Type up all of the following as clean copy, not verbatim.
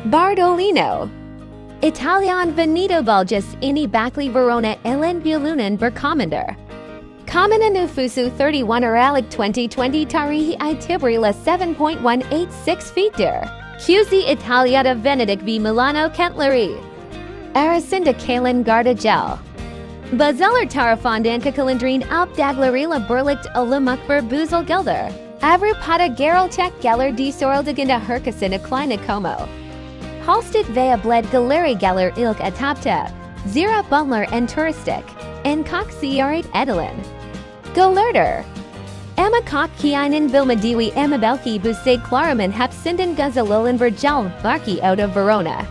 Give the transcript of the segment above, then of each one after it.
Bardolino. Italian Veneto Bulges ini Bakli Verona Elen Bulunan Berkommender. Kamina Nufusu 31 Aralig 2020 Tarihi I Tibrila 7.186 feet der. QZ Italiata Venedic v Milano Kentleri. Aracinda Kalen Garda Gel. Bazeller Tarafondanka Kalendrine Alp Daglarila Berlicht Olumukber Buzel Gelder. Avrupata Geraltek Geller die Soreldeginda Herkasin a Kleine Como. Halsted Vea Bled Galeri Geller Ilk Atapta. Zira Bundler and Touristic. En Coxiarit Edelin. Galerder. Emma Kok Kiinen Vilmadiwi Emma Belki Busig Klaraman Hepsinden Gazalilin Virgel Barki out of Verona.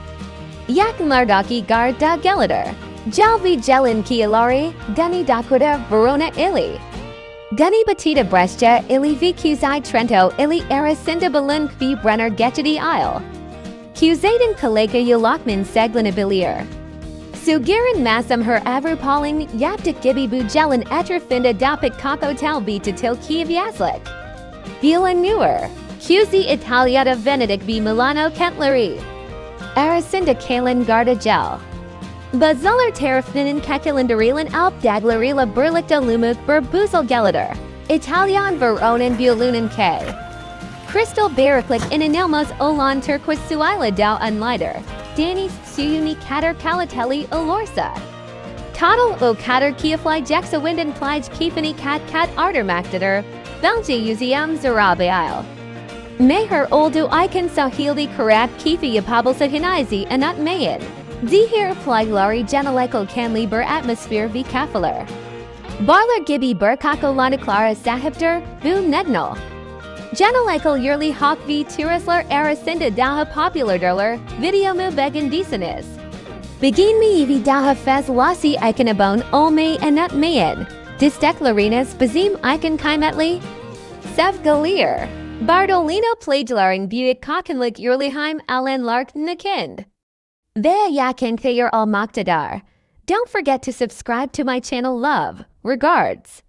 Yakin Lardaki Gar da Geleder. Jalvi Gelin Kialari, Gani Dakuda Verona Ili. Gani Batita Brescia Ili v Qzi Trento Ili Aracinda Balun v Brenner Getchedi Isle. Qzaden Kaleka Yulakmin Seglinabilier. Sugirin Massam her Avrupaling Yaptik Gibi Bujelin Etrafinda Dapik Kako Talbi to Til Kiev Yaslik. Vila Newer. QZ Italiata Venedic v Milano Kentleri. Aracinda Kalen Garda Gel. Bazeller Terafinin Kekalindarilin Alp Daglarila Berlichta Lumuk Berbuzel Geleder. Italian Veronan Bulunan K. Crystal Bariklik in Anelmos Olan Turquoise Suila Dao Unlider. Danny Suyuni Kater Kalatelli Olorsa. Total O Kater Kiafly Jexa Winden Plij Kifani Kat Arter Makdader. Belgi Uziam Zarabe Isle. Meher Oldu Ikan Sahildi Karat Kifi Yapabelsa Hinaizi Anut Mayan. Dihir Plagulari Genelekal Canliber Atmosphere v Kafaler. Barler Gibi Burkako Lanaklara Sahipter Bu Nednal. Genelekal Yearly Hawk v Tirisler Aracinda Daha Popular Derler Video Mu Began Desanis. Begin me evi Daha Fez Lasi Iconabone Olme Anut Mayan. Disdeklarinas Bazim Icon Kaimetli. Sev Galir. Bardolino Plagularing Buick Kokenlik Yurliheim Alan Lark Nakind. Vea Yakin Thayer Al Maktadar. Don't forget to subscribe to my channel. Love. Regards.